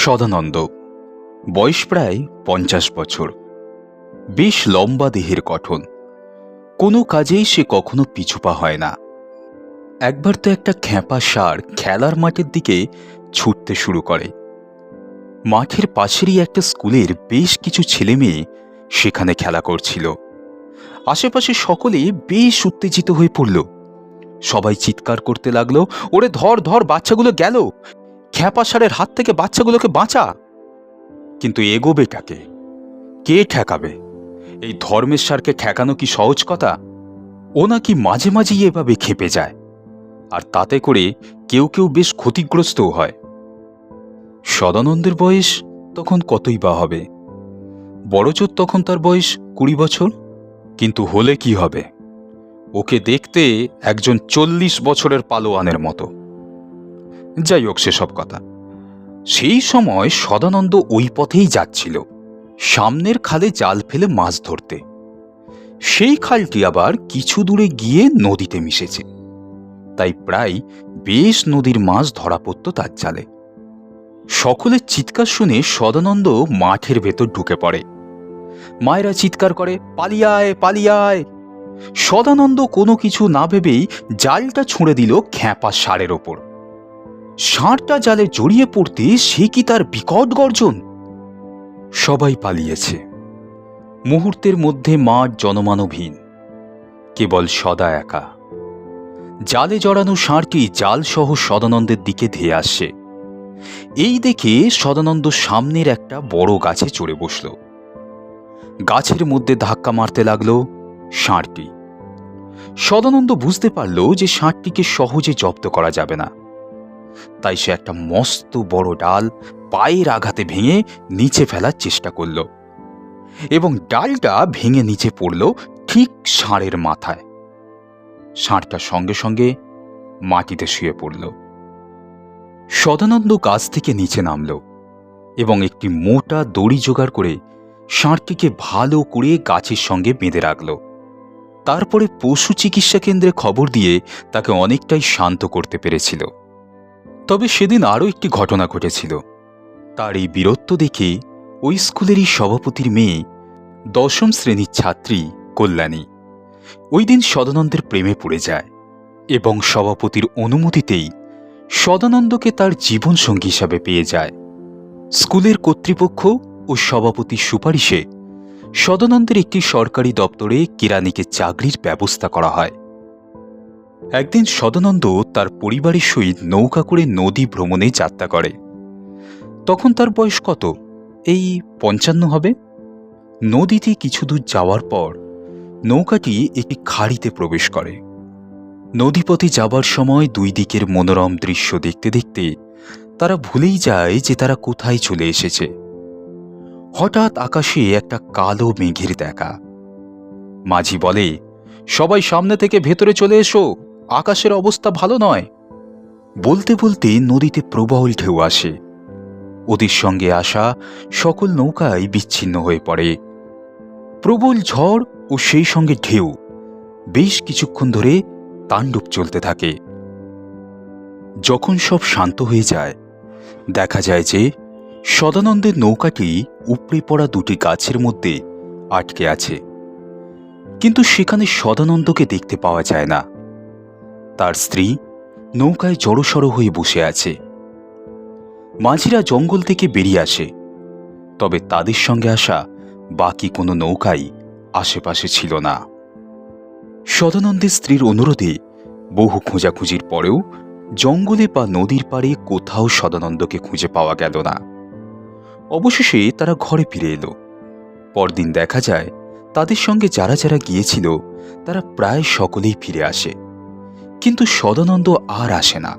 সদানন্দ বয়স প্রায় 50 বছর। বেশ লম্বা দেহের গঠন। কোনো কাজেই সে কখনো পিছুপা হয় না। একবার তো একটা খ্যাপা ষাঁড় খেলার মাঠের দিকে ছুটতে শুরু করে। মাঠের পাশেরই একটা স্কুলের বেশ কিছু ছেলে মেয়ে সেখানে খেলা করছিল। আশেপাশে সকলে বেশ উত্তেজিত হয়ে পড়ল। সবাই চিৎকার করতে লাগলো, ওরে ধর ধর, বাচ্চাগুলো গেল, খ্যাপা ষাঁড়ের হাত থেকে বাচ্চাগুলোকে বাঁচা। কিন্তু এগোবেটাকে কে ঠেকাবে? এই ধর্মের সারকে ঠেকানো কি সহজ কথা? ও নাকি মাঝে মাঝেই এভাবে খেপে যায়, আর তাতে করে কেউ কেউ বেশ ক্ষতিগ্রস্তও হয়। সদানন্দের বয়স তখন কতই বা হবে? বড়জোর তখন তার বয়স 20 বছর। কিন্তু হলে কি হবে? ওকে দেখতে একজন 40 বছরের পালোয়ানের মতো। যাই হোক, সেসব কথা। সেই সময় সদানন্দ ওই পথেই যাচ্ছিল, সামনের খালে জাল ফেলে মাছ ধরতে। সেই খালটি আবার কিছু দূরে গিয়ে নদীতে মিশেছে, তাই প্রায় বেশ নদীর মাছ ধরা পড়ত তার জালে। সকলের চিৎকার শুনে সদানন্দ মাঠের ভেতর ঢুকে পড়ে। মায়েরা চিৎকার করে, পালিয়ে আয়, পালিয়ে আয়। সদানন্দ কোনো কিছু না ভেবেই জালটা ছুঁড়ে দিল খ্যাপা ষাঁড়ের ওপর। ষাঁড়টা জালে জড়িয়ে পড়তে সে কি তার বিকট গর্জন! সবাই পালিয়েছে। মুহূর্তের মধ্যে মাঠ জনমানবহীন, কেবল সদা একা। জালে জড়ানো ষাঁড়টি জাল সহ সদানন্দের দিকে ধেয়ে আসছে। এই দেখে সদানন্দ সামনের একটা বড় গাছে চড়ে বসল। গাছের মধ্যে ধাক্কা মারতে লাগলো ষাঁড়টি। সদানন্দ বুঝতে পারল যে ষাঁড়টিকে সহজে জব্দ করা যাবে না, তাই সে একটা মস্ত বড় ডাল পায়ের আঘাতে ভেঙে নিচে ফেলার চেষ্টা করল, এবং ডালটা ভেঙে নিচে পড়ল ঠিক ষাঁড়ের মাথায়। ষাঁড়টা সঙ্গে সঙ্গে মাটিতে শুয়ে পড়ল। সদানন্দ গাছ থেকে নিচে নামল এবং একটি মোটা দড়ি জোগাড় করে ষাঁড়টিকে ভালো করে গাছের সঙ্গে বেঁধে রাখল। তারপরে পশু চিকিৎসা কেন্দ্রে খবর দিয়ে তাকে অনেকটাই শান্ত করতে পেরেছিল। তবে সেদিন আরও একটি ঘটনা ঘটেছিল। তার এই বীরত্ব দেখে ওই স্কুলেরই সভাপতির মেয়ে, 10ম শ্রেণীর ছাত্রী কল্যাণী, ওই দিন সদানন্দের প্রেমে পড়ে যায় এবং সভাপতির অনুমতিতেই সদানন্দকে তার জীবনসঙ্গী হিসাবে পেয়ে যায়। স্কুলের কর্তৃপক্ষ ও সভাপতির সুপারিশে সদানন্দের একটি সরকারি দপ্তরে কেরানিকে চাকরির ব্যবস্থা করা হয়। একদিন সদানন্দ তার পরিবারের সহিত নৌকা করে নদী ভ্রমণে যাত্রা করে। তখন তার বয়স কত? এই 55 হবে। নদীতে কিছু দূর যাওয়ার পর নৌকাটি একটি খাড়িতে প্রবেশ করে। নদীপথে যাবার সময় দুই দিকের মনোরম দৃশ্য দেখতে দেখতে তারা ভুলেই যায় যে তারা কোথায় চলে এসেছে। হঠাৎ আকাশে একটা কালো মেঘের দেখা। মাঝি বলে, সবাই সামনে থেকে ভেতরে চলে এসো, আকাশের অবস্থা ভালো নয়। বলতে বলতে নদীতে প্রবল ঢেউ আসে। ওদের সঙ্গে আসা সকল নৌকাই বিচ্ছিন্ন হয়ে পড়ে। প্রবল ঝড় ও সেই সঙ্গে ঢেউ বেশ কিছুক্ষণ ধরে তাণ্ডব চলতে থাকে। যখন সব শান্ত হয়ে যায়, দেখা যায় যে সদানন্দের নৌকাটি উপড়ে পড়া দুটি গাছের মধ্যে আটকে আছে। কিন্তু সেখানে সদানন্দকে দেখতে পাওয়া যায় না। তার স্ত্রী নৌকায় জড়সড় হয়ে বসে আছে। মাঝিরা জঙ্গল থেকে বেরিয়ে আসে, তবে তাদের সঙ্গে আসা বাকি কোনো নৌকাই আশেপাশে ছিল না। সদানন্দের স্ত্রীর অনুরোধে বহু খোঁজাখুঁজির পরেও জঙ্গলে বা নদীর পাড়ে কোথাও সদানন্দকে খুঁজে পাওয়া গেল না। অবশেষে তারা ঘরে ফিরে এলো। পরদিন দেখা যায় তাদের সঙ্গে যারা যারা গিয়েছিল তারা প্রায় সকলেই ফিরে আসে, কিন্তু সদানন্দ আর আসে না।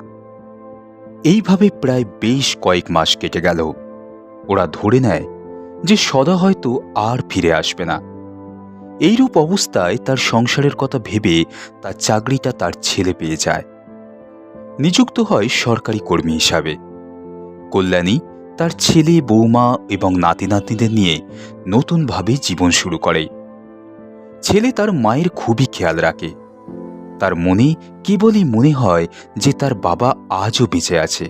এইভাবে প্রায় বেশ কয়েক মাস কেটে গেল। ওরা ধরে নেয় যে সদা হয়তো আর ফিরে আসবে না। এইরূপ অবস্থায় তার সংসারের কথা ভেবে তার চাকরিটা তার ছেলে পেয়ে যায়। নিযুক্ত হয় সরকারি কর্মী হিসাবে। কল্যাণী তার ছেলে, বৌমা এবং নাতি নাতনিদের নিয়ে নতুনভাবে জীবন শুরু করে। ছেলে তার মায়ের খুবই খেয়াল রাখে। তার মনে কেবলই মনে হয় যে তার বাবা আজও বেঁচে আছে।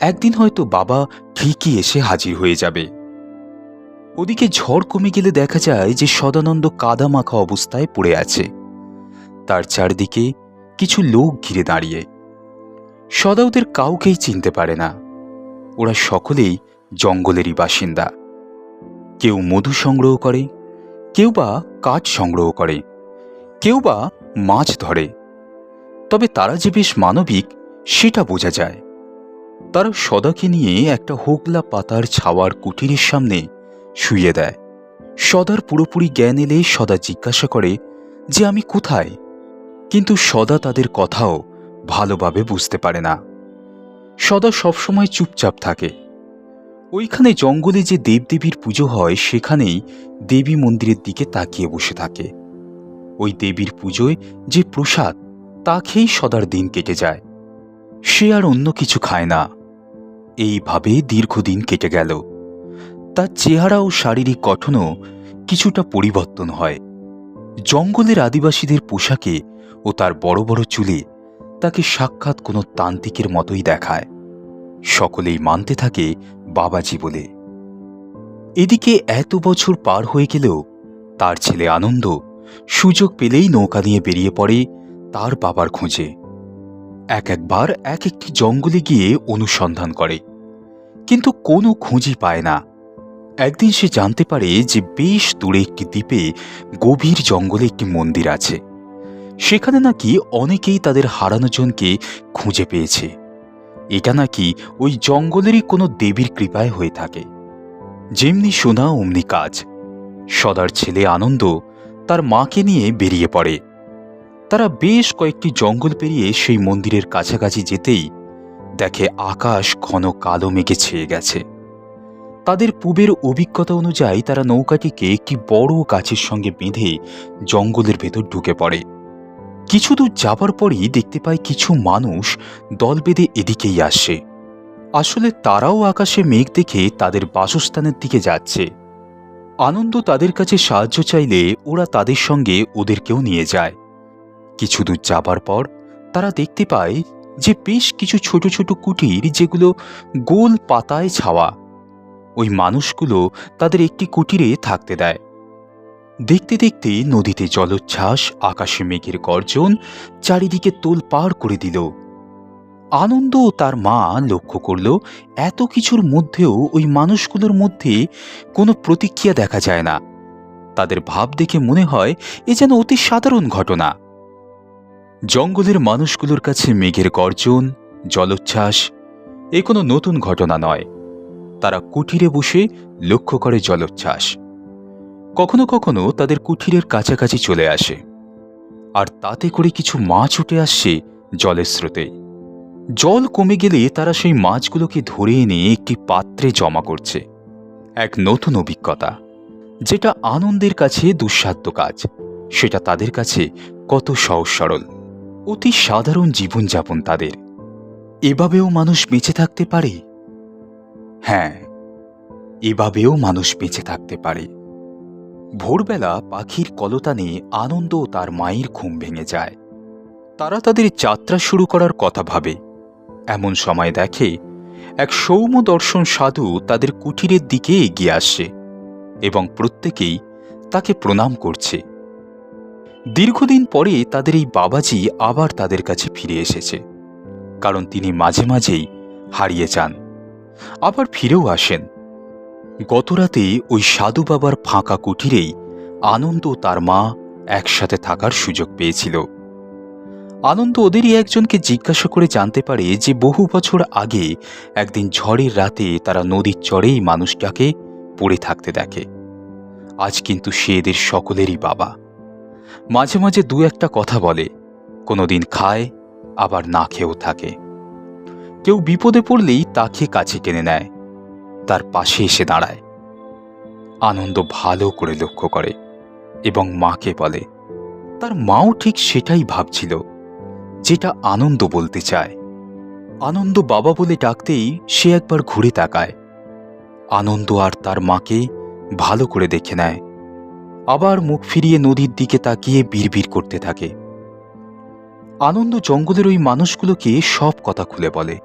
একদিন হয়তো বাবা ঠিকই এসে হাজির হয়ে যাবে। ওদিকে ঝড় কমে গেলে দেখা যায় যে সদানন্দ কাদা মাখা অবস্থায় পড়ে আছে। তার চারদিকে কিছু লোক ঘিরে দাঁড়িয়ে। সদা ওদের কাউকেই চিনতে পারে না। ওরা সকলেই জঙ্গলেরই বাসিন্দা। কেউ মধু সংগ্রহ করে, কেউ বা কাঠ সংগ্রহ করে, কেউ বা মাছ ধরে। তবে তারা যে বেশ মানবিক সেটা বোঝা যায়। তারা সদাকে নিয়ে একটা হোগলা পাতার ছাওয়ার কুটিরের সামনে শুইয়ে দেয়। সদার পুরোপুরি জ্ঞান এলে সদা জিজ্ঞাসা করে যে আমি কোথায়, কিন্তু সদা তাদের কথাও ভালোভাবে বুঝতে পারে না। সদা সবসময় চুপচাপ থাকে। ওইখানে জঙ্গলে যে দেবদেবীর পুজো হয় সেখানেই দেবী মন্দিরের দিকে তাকিয়ে বসে থাকে। ওই দেবীর পুজোয় যে প্রসাদ তা খেয়েই সদার দিন কেটে যায়। সে আর অন্য কিছু খায় না। এইভাবে দীর্ঘদিন কেটে গেল। তার চেহারা ও শারীরিক গঠনও কিছুটা পরিবর্তন হয়। জঙ্গলের আদিবাসীদের পোশাকে ও তার বড় বড় চুলে তাকে সাক্ষাৎ কোনো তান্ত্রিকের মতোই দেখায়। সকলেই মানতে থাকে বাবাজি বলে। এদিকে এত বছর পার হয়ে গেলেও তার ছেলে আনন্দ সুযোগ পেলেই নৌকা নিয়ে বেরিয়ে পড়ে তার বাবার খোঁজে। একবার এক একটি জঙ্গলে গিয়ে অনুসন্ধান করে, কিন্তু কোনো খোঁজই পায় না। একদিন সে জানতে পারে যে বেশ দূরে একটি দ্বীপে গভীর জঙ্গলে একটি মন্দির আছে। সেখানে নাকি অনেকেই তাদের হারানো জনকে খুঁজে পেয়েছে। এটা নাকি ওই জঙ্গলেরই কোনো দেবীর কৃপায় হয়ে থাকে। যেমনি শোনা অমনি কাজ। সদার ছেলে আনন্দ তার মাকে নিয়ে বেরিয়ে পড়ে। তারা বেশ কয়েকটি জঙ্গল পেরিয়ে সেই মন্দিরের কাছাকাছি যেতেই দেখে আকাশ ঘন কালো মেঘে ছেয়ে গেছে। তাদের পূর্বের অভিজ্ঞতা অনুযায়ী তারা নৌকাটিকে একটি বড় গাছের সঙ্গে বেঁধে জঙ্গলের ভেতর ঢুকে পড়ে। কিছু দূর যাবার পরই দেখতে পায় কিছু মানুষ দল বেঁধে এদিকেই আসছে। আসলে তারাও আকাশে মেঘ দেখে তাদের বাসস্থানের দিকে যাচ্ছে। আনন্দ তাদের কাছে সাহায্য চাইলে ওরা তাদের সঙ্গে ওদেরকেও নিয়ে যায়। কিছু দূর যাবার পর তারা দেখতে পায় যে বেশ কিছু ছোট ছোট কুটির, যেগুলো গোল পাতায় ছাওয়া। ওই মানুষগুলো তাদের একটি কুটিরে থাকতে দেয়। দেখতে দেখতে নদীতে জলোচ্ছ্বাস, আকাশে মেঘের গর্জন চারিদিকে তোলপাড় করে দিল। আনন্দ ও তার মা লক্ষ্য করল এত কিছুর মধ্যেও ওই মানুষগুলোর মধ্যে কোনো প্রতিক্রিয়া দেখা যায় না। তাদের ভাব দেখে মনে হয় এ যেন অতি সাধারণ ঘটনা। জঙ্গলের মানুষগুলোর কাছে মেঘের গর্জন, জলোচ্ছ্বাস এ কোনো নতুন ঘটনা নয়। তারা কুটিরে বসে লক্ষ্য করে জলোচ্ছ্বাস। কখনো কখনো তাদের কুঠিরের কাছাকাছি চলে আসে, আর তাতে করে কিছু মাছ উঠে আসছে জলের স্রোতে। জল কমে গেলে তারা সেই মাছগুলোকে ধরে এনে একটি পাত্রে জমা করছে। এক নতুন অভিজ্ঞতা, যেটা আনন্দের কাছে দুঃসাধ্য কাজ, সেটা তাদের কাছে কত সহজ সরল। অতি সাধারণ জীবনযাপন তাদের। এভাবেও মানুষ বেঁচে থাকতে পারে। হ্যাঁ, এভাবেও মানুষ বেঁচে থাকতে পারে। ভোরবেলা পাখির কলতানে আনন্দ ও তার মায়ের ঘুম ভেঙে যায়। তারা তাদের যাত্রা শুরু করার কথা ভাবে। এমন সময় দেখে এক সৌম্য দর্শন সাধু তাদের কুটিরের দিকে এগিয়ে আসছে এবং প্রত্যেকেই তাকে প্রণাম করছে। দীর্ঘদিন পরে তাদের এই বাবাজি আবার তাদের কাছে ফিরে এসেছে, কারণ তিনি মাঝে মাঝেই হারিয়ে যান, আবার ফিরেও আসেন। গতরাতে ওই সাধু বাবার ফাঁকা কুটিরেই আনন্দ ও তার মা একসাথে থাকার সুযোগ পেয়েছিল। আনন্দ ওদেরই একজনকে জিজ্ঞাসা করে জানতে পারে যে বহু বছর আগে একদিন ঝড়ের রাতে তারা নদীর চরেই মানুষটাকে পড়ে থাকতে দেখে। আজ কিন্তু সে এদের সকলেরই বাবা। মাঝে মাঝে দু একটা কথা বলে, কোনোদিন খায়, আবার না খেয়েও থাকে। কেউ বিপদে পড়লেই তাকে কাছে টেনে নেয়, তার পাশে এসে দাঁড়ায়। আনন্দ ভালো করে লক্ষ্য করে এবং মাকে বলে। তার মাও ঠিক সেটাই ভাবছিল, যেটা আনন্দ বলতে চায়। আনন্দ বাবা বলে ডাকতেই সে একবার ঘুরে তাকায়। আনন্দ আর তার মাকে ভালো করে দেখে নেয়, আবার মুখ ফিরিয়ে নদীর দিকে তাকিয়ে বিড়বিড় করতে থাকে। আনন্দ জঙ্গলের ওই মানুষগুলোকে সব কথা খুলে বলে।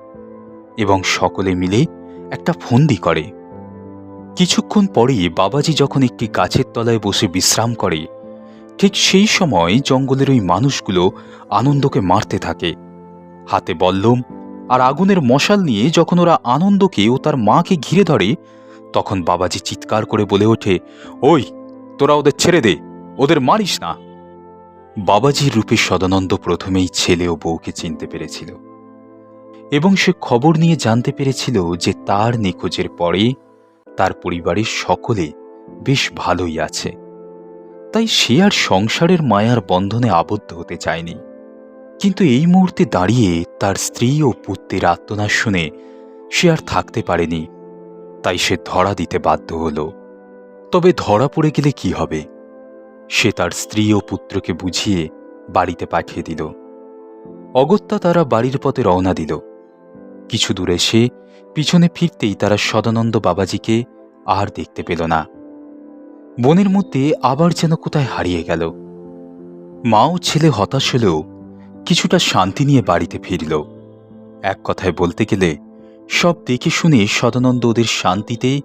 এবং সকলে মিলে একটা ফন্দি করে। কিছুক্ষণ পরেই বাবাজি যখন একটি গাছের তলায় বসে বিশ্রাম করে, ঠিক সেই সময় জঙ্গলের ওই মানুষগুলো আনন্দকে মারতে থাকে। হাতে বল্লম আর আগুনের মশাল নিয়ে যখন ওরা আনন্দকে ও তার মাকে ঘিরে ধরে, তখন বাবাজি চিৎকার করে বলে ওঠে, ওই তোরা ওদের ছেড়ে দে, ওদের মারিস না। বাবাজির রূপে সদানন্দ প্রথমেই ছেলে ও বউকে চিনতে পেরেছিল এবং সে খবর নিয়ে জানতে পেরেছিল যে তার নিখোঁজের পরে তার পরিবারের সকলে বেশ ভালোই আছে। তাই সে আর সংসারের মায়ার বন্ধনে আবদ্ধ হতে চায়নি। কিন্তু এই মুহূর্তে দাঁড়িয়ে তার স্ত্রী ও পুত্রের আর্তনাদ শুনে সে আর থাকতে পারেনি। তাই সে ধরা দিতে বাধ্য হল। তবে ধরা পড়ে গেলে কি হবে? সে তার স্ত্রী ও পুত্রকে বুঝিয়ে বাড়িতে পাঠিয়ে দিল। অগত্যা তারা বাড়ির পথে রওনা দিল। কিছু দূর এসে পিছনে ফিরতেই তারা সদানন্দ বাবাজিকে আর দেখতে পেল না। বনের মধ্যে আবার যেন কোথায় হারিয়ে গেল। মা ও ছেলে হতাশ হলেও কিছুটা শান্তি নিয়ে বাড়িতে ফিরল। এক কথায় বলতে গেলে সব দেখে শুনে সদানন্দ ওদের শান্তিতে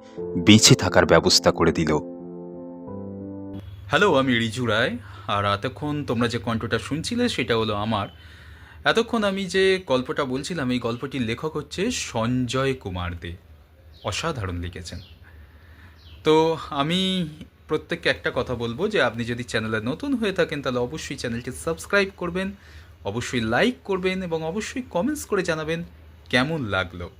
বেঁচে থাকার ব্যবস্থা করে দিল। হ্যালো, আমি রিজু রায়। আর এতক্ষণ তোমরা যে কণ্ঠটা শুনছিলে সেটা হলো আমার। এতক্ষণ আমি যে গল্পটা বলছিলাম, এই গল্পটির লেখক হচ্ছে সঞ্জয় কুমার দে। অসাধারণ লিখেছেন। তো আমি প্রত্যেককে একটা কথা বলবো যে আপনি যদি চ্যানেলে নতুন হয়ে থাকেন তাহলে অবশ্যই চ্যানেলটি সাবস্ক্রাইব করবেন, অবশ্যই লাইক করবেন এবং অবশ্যই কমেন্টস করে জানাবেন কেমন লাগলো।